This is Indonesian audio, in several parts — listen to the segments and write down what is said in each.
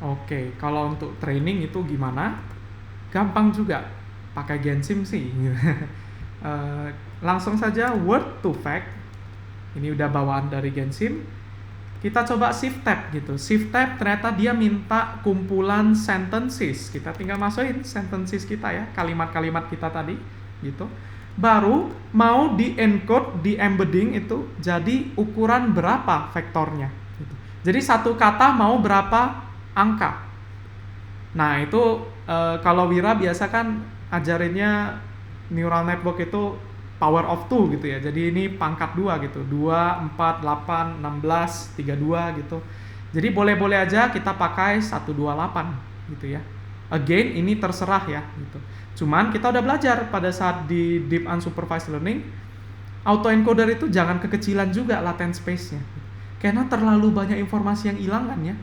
Oke, kalau untuk training itu gimana? Gampang juga, pakai Gensim sih. Eh, Langsung saja word to fact. Ini udah bawaan dari Gensim. Kita coba shift tab gitu. Shift tab ternyata dia minta kumpulan sentences. Kita tinggal masukin sentences kita ya, kalimat-kalimat kita tadi gitu. Baru mau di encode, di embedding itu jadi ukuran berapa vektornya gitu. Jadi satu kata mau berapa angka. Nah, itu kalau Wira biasa kan ajarinnya neural network itu power of 2 gitu ya. Jadi ini pangkat 2 gitu. 2, 4, 8, 16, 32 gitu. Jadi boleh-boleh aja kita pakai 128 gitu ya. Again, ini terserah ya gitu. Cuman kita udah belajar pada saat di deep unsupervised learning, autoencoder itu jangan kekecilan juga latent space-nya. Karena terlalu banyak informasi yang hilang kan ya.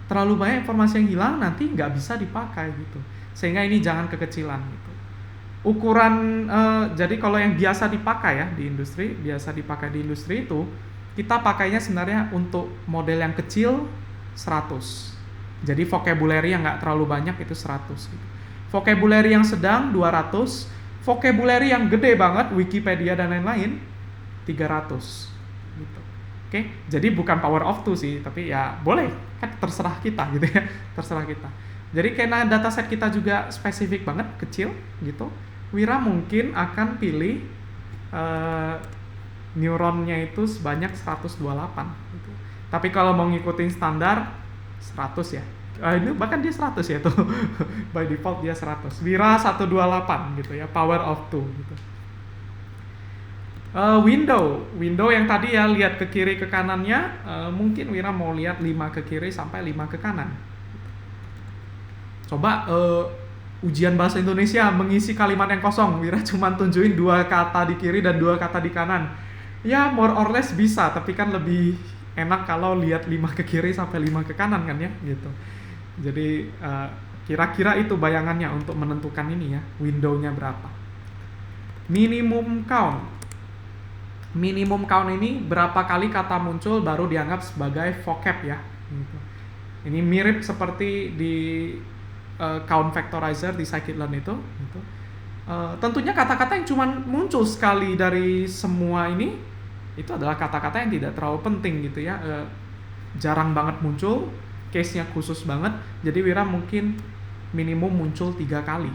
Terlalu banyak informasi yang hilang nanti nggak bisa dipakai gitu. Sehingga ini jangan kekecilan gitu. Ukuran jadi kalau yang biasa dipakai ya di industri, biasa dipakai di industri itu kita pakainya sebenarnya untuk model yang kecil 100. Jadi vocabulary yang nggak terlalu banyak itu 100 gitu. Vocabulary yang sedang 200, vocabulary yang gede banget Wikipedia dan lain-lain 300 gitu. Oke, jadi bukan power of 2 sih, tapi ya boleh, kan terserah kita gitu ya, terserah kita. Jadi karena dataset kita juga spesifik banget, kecil gitu, Wira mungkin akan pilih neuronnya itu sebanyak 128 gitu. Tapi kalau mau ngikutin standar 100 ya. Ini bahkan dia 100 ya tuh. By default dia 100. Wira 128 gitu ya, power of 2 gitu. Window yang tadi ya lihat ke kiri ke kanannya, mungkin Wira mau lihat 5 ke kiri sampai 5 ke kanan. Coba ujian bahasa Indonesia mengisi kalimat yang kosong, Wira cuma tunjukin 2 kata di kiri dan 2 kata di kanan. Ya more or less bisa, tapi kan lebih enak kalau lihat 5 ke kiri sampai 5 ke kanan kan ya gitu. Jadi kira-kira itu bayangannya untuk menentukan ini ya, window-nya berapa. Minimum count ini berapa kali kata muncul baru dianggap sebagai vocab ya gitu. Ini mirip seperti di count vectorizer di scikit-learn itu gitu. Tentunya kata-kata yang cuma muncul sekali dari semua ini itu adalah kata-kata yang tidak terlalu penting gitu ya, jarang banget muncul, case-nya khusus banget, jadi Wira mungkin minimum muncul 3 kali.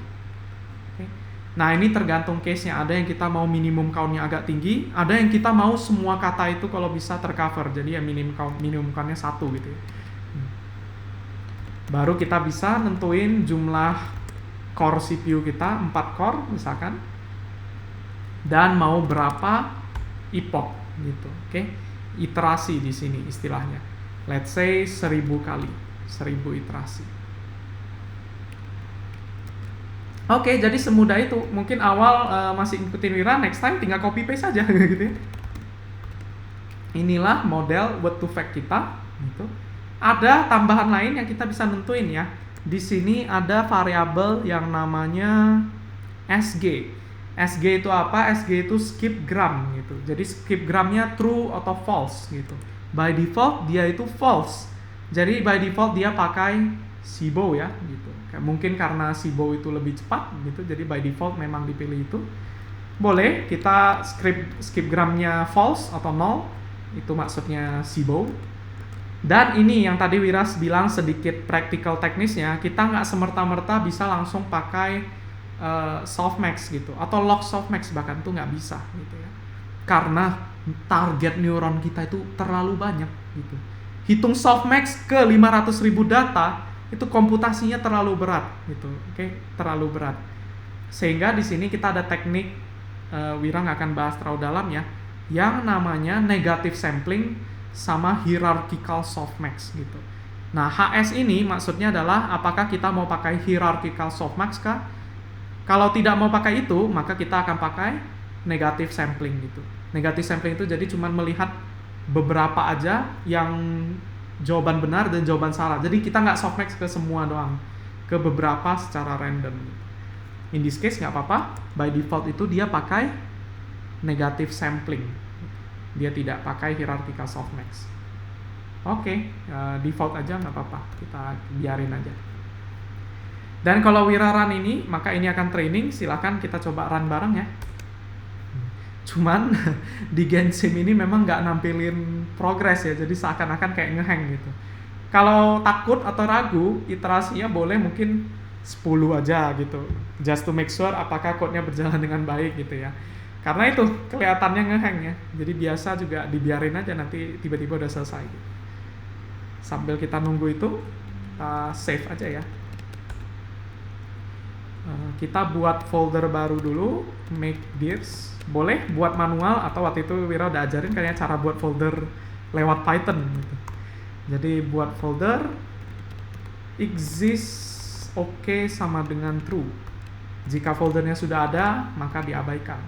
Nah ini tergantung case-nya, ada yang kita mau minimum count-nya agak tinggi, ada yang kita mau semua kata itu kalau bisa tercover, jadi ya minimum count-nya 1 gitu ya. Baru kita bisa nentuin jumlah core CPU kita, 4 core misalkan, dan mau berapa epoch gitu, oke? Iterasi di sini istilahnya. Let's say 1000 kali, 1000 iterasi. Oke, jadi semudah itu. Mungkin awal masih ikutin Wira, next time tinggal copy paste saja gitu ya. Inilah model word to fact kita gitu. Ada tambahan lain yang kita bisa nentuin ya. Di sini ada variabel yang namanya SG. SG itu apa? SG itu skip gram gitu. Jadi skip gramnya true atau false gitu. By default dia itu false. Jadi by default dia pakai SIBO ya gitu. Mungkin karena SIBO itu lebih cepat gitu. Jadi by default memang dipilih itu. Boleh kita skip gramnya false atau null. Itu maksudnya SIBO. Dan ini yang tadi Wiras bilang sedikit practical teknisnya, kita nggak semerta-merta bisa langsung pakai softmax gitu, atau log softmax bahkan tuh nggak bisa gitu ya, karena target neuron kita itu terlalu banyak gitu. Hitung softmax ke 500.000 data itu komputasinya terlalu berat gitu, oke, terlalu berat. Sehingga di sini kita ada teknik, Wira nggak akan bahas terlalu dalam ya, yang namanya negative sampling sama hierarchical softmax gitu. Nah, HS ini maksudnya adalah apakah kita mau pakai hierarchical softmax kah? Kalau tidak mau pakai itu, maka kita akan pakai negative sampling gitu. Negative sampling itu jadi cuma melihat beberapa aja yang jawaban benar dan jawaban salah. Jadi kita nggak softmax ke semua doang, ke beberapa secara random. In this case nggak apa-apa, by default itu dia pakai negative sampling. Dia tidak pakai hierarchical softmax. Oke, default aja nggak apa-apa, kita biarin aja. Dan kalau Wira run ini, maka ini akan training, silahkan kita coba run bareng ya. Cuman di Gensim ini memang nggak nampilin progress ya, jadi seakan-akan kayak ngehang gitu. Kalau takut atau ragu, iterasinya boleh mungkin 10 aja gitu, just to make sure apakah code-nya berjalan dengan baik gitu ya. Karena itu kelihatannya ngehang ya, jadi biasa juga dibiarin aja, nanti tiba-tiba udah selesai gitu. Sambil kita nunggu itu, kita save aja ya. Kita buat folder baru dulu, make dirs. Boleh buat manual atau waktu itu Wira udah ajarin kayaknya cara buat folder lewat Python gitu. Jadi buat folder exist oke sama dengan true. Jika foldernya sudah ada, maka diabaikan.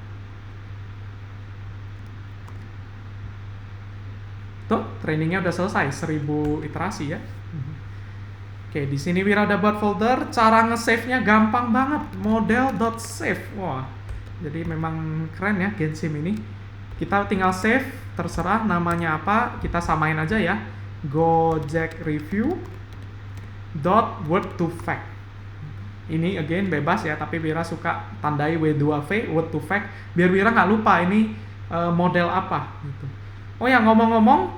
Tuh, trainingnya udah selesai, 1000 iterasi ya. Oke, di sini Wira udah buat folder. Cara nge-save-nya gampang banget, model.save. Wah, jadi memang keren ya Gensim ini. Kita tinggal save, terserah namanya apa, kita samain aja ya. Gojek review .word to fact. Ini again bebas ya, tapi Wira suka tandai W2V, word to fact, biar Wira nggak lupa ini model apa gitu. Oh ya, ngomong-ngomong,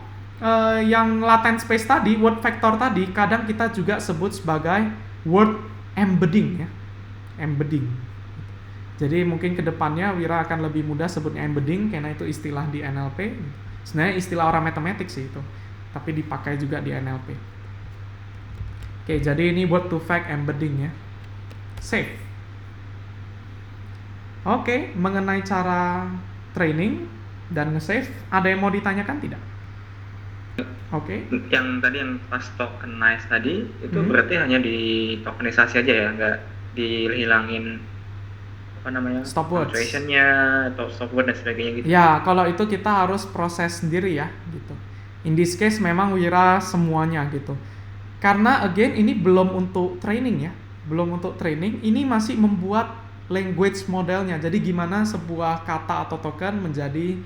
yang latent space tadi, word vector tadi, kadang kita juga sebut sebagai word embedding ya, embedding. Jadi mungkin kedepannya Wira akan lebih mudah sebutnya embedding karena itu istilah di NLP. Sebenarnya istilah orang matematik sih itu, tapi dipakai juga di NLP. Oke, jadi ini word to fact embedding ya. Save. Oke, mengenai cara training dan nge-save, ada yang mau ditanyakan tidak? Oke. Yang tadi yang pas tokenize tadi itu berarti hanya di tokenisasi aja ya, nggak dihilangin apa namanya Stop words. punctuation-nya atau stop word dan sebagainya gitu. Ya, kalau itu kita harus proses sendiri ya gitu. In this case memang Wira semuanya gitu. Karena again ini belum untuk training ya. Belum untuk training, ini masih membuat language modelnya. Jadi gimana sebuah kata atau token menjadi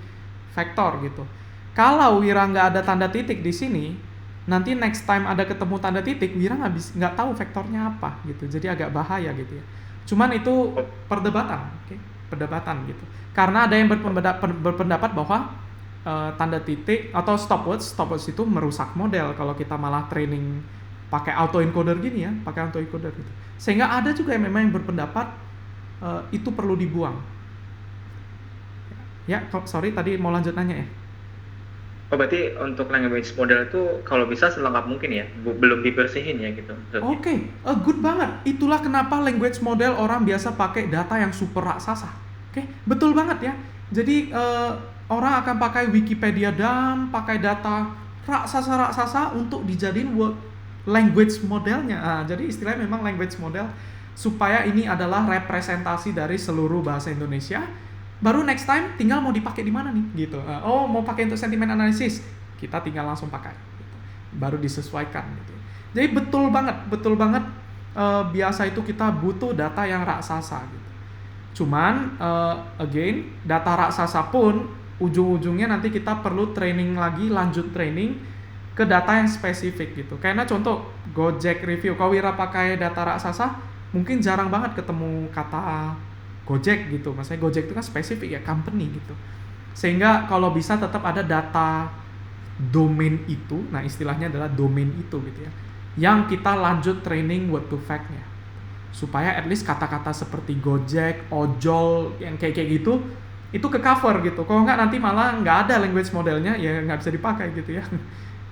vektor gitu. Kalau Wira nggak ada tanda titik di sini, nanti next time ada ketemu tanda titik, Wira nggak tahu vektornya apa gitu. Jadi agak bahaya gitu ya. Cuman itu perdebatan, okay? Perdebatan gitu. Karena ada yang berpendapat bahwa tanda titik atau stop words itu merusak model kalau kita malah training pakai autoencoder gini ya, pakai autoencoder gitu. Sehingga ada juga yang memang yang berpendapat itu perlu dibuang. Ya, sorry tadi mau lanjut nanya ya. Oh, berarti untuk language model itu kalau bisa selengkap mungkin ya, belum dibersihin ya gitu. Oke, good banget. Itulah kenapa language model orang biasa pakai data yang super raksasa. Oke, betul banget ya. Jadi orang akan pakai Wikipedia dump, pakai data raksasa untuk dijadiin language modelnya. Jadi istilahnya memang language model supaya ini adalah representasi dari seluruh bahasa Indonesia. Baru next time tinggal mau dipakai di mana nih gitu. Oh, mau pakai untuk sentiment analysis, kita tinggal langsung pakai gitu. Baru disesuaikan gitu. Jadi betul banget biasa itu kita butuh data yang raksasa gitu. Cuman again, data raksasa pun ujung-ujungnya nanti kita perlu training lagi, lanjut training ke data yang spesifik gitu. Karena contoh Gojek review, kalau Wira pakai data raksasa, mungkin jarang banget ketemu kata Gojek gitu. Maksudnya Gojek itu kan spesifik ya, company gitu. Sehingga kalau bisa tetap ada data domain itu, nah istilahnya adalah domain itu gitu ya, yang kita lanjut training word to fact-nya. Supaya at least kata-kata seperti Gojek, ojol, yang kayak gitu, itu ke cover gitu. Kalau nggak nanti malah nggak ada language modelnya, ya nggak bisa dipakai gitu ya.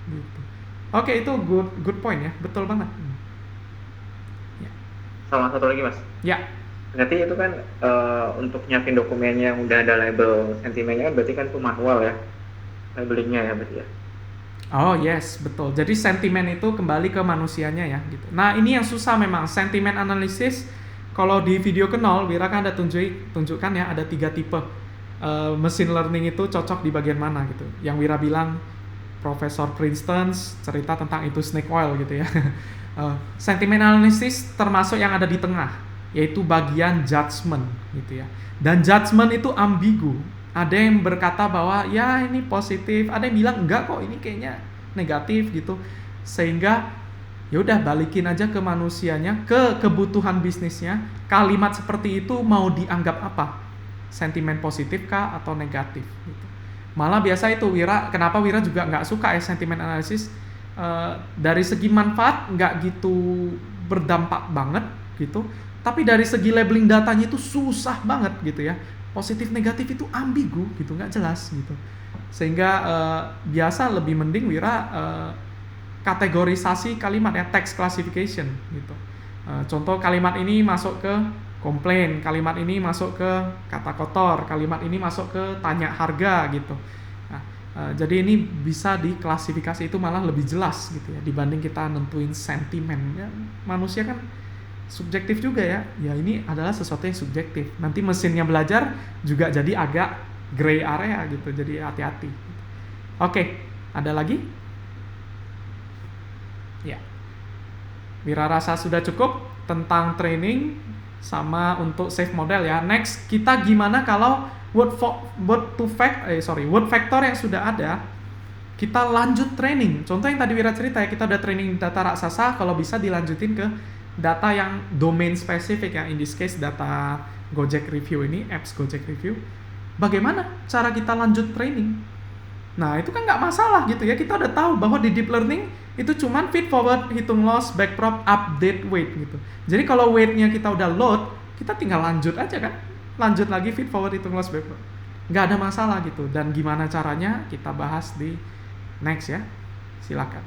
Gitu. Oke, itu good point ya, betul banget. Ya. Sama satu lagi mas. Ya. Berarti itu kan untuk nyiapin dokumennya yang udah ada label sentimennya kan berarti kan itu manual ya, labelingnya ya berarti ya. Oh yes, betul. Jadi sentimen itu kembali ke manusianya ya gitu. Nah ini yang susah memang, sentimen analisis. Kalau di video ke 0, Wira kan ada tunjukkan ya, ada 3 tipe. Machine learning itu cocok di bagian mana gitu. Yang Wira bilang, Profesor Princeton cerita tentang itu snake oil gitu ya. Sentimen analisis termasuk yang ada di tengah, yaitu bagian judgment gitu ya. Dan judgment itu ambigu. Ada yang berkata bahwa ya ini positif, ada yang bilang enggak kok, ini kayaknya negatif gitu. Sehingga ya udah balikin aja ke manusianya, ke kebutuhan bisnisnya. Kalimat seperti itu mau dianggap apa? Sentimen positif kah atau negatif gitu. Malah biasa itu kenapa Wira juga nggak suka sentimen analisis, dari segi manfaat nggak gitu berdampak banget gitu, tapi dari segi labeling datanya itu susah banget gitu ya. Positif negatif itu ambigu gitu, nggak jelas gitu. Sehingga biasa lebih mending Wira kategorisasi kalimat ya, text classification gitu. Contoh kalimat ini masuk ke komplain, kalimat ini masuk ke kata kotor, kalimat ini masuk ke tanya harga gitu. Nah, jadi ini bisa diklasifikasi, itu malah lebih jelas gitu ya dibanding kita nentuin sentimen. Ya, manusia kan subjektif juga ya. Ya ini adalah sesuatu yang subjektif. Nanti mesinnya belajar juga jadi agak gray area gitu. Jadi hati-hati. Oke, ada lagi? Ya. Wira rasa sudah cukup tentang training sama untuk save model ya. Next, kita gimana kalau word factor yang sudah ada kita lanjut training. Contoh yang tadi Wira cerita ya, kita udah training data raksasa, kalau bisa dilanjutin ke data yang domain spesifik ya. In this case data Gojek Review ini, apps Gojek Review. Bagaimana cara kita lanjut training? Nah itu kan nggak masalah gitu ya, kita udah tahu bahwa di deep learning itu cuman feed forward, hitung loss, backprop, update weight gitu. Jadi kalau weightnya kita udah load, kita tinggal lanjut aja kan, lanjut lagi feed forward, hitung loss, backprop, nggak ada masalah gitu. Dan gimana caranya kita bahas di next ya, silakan.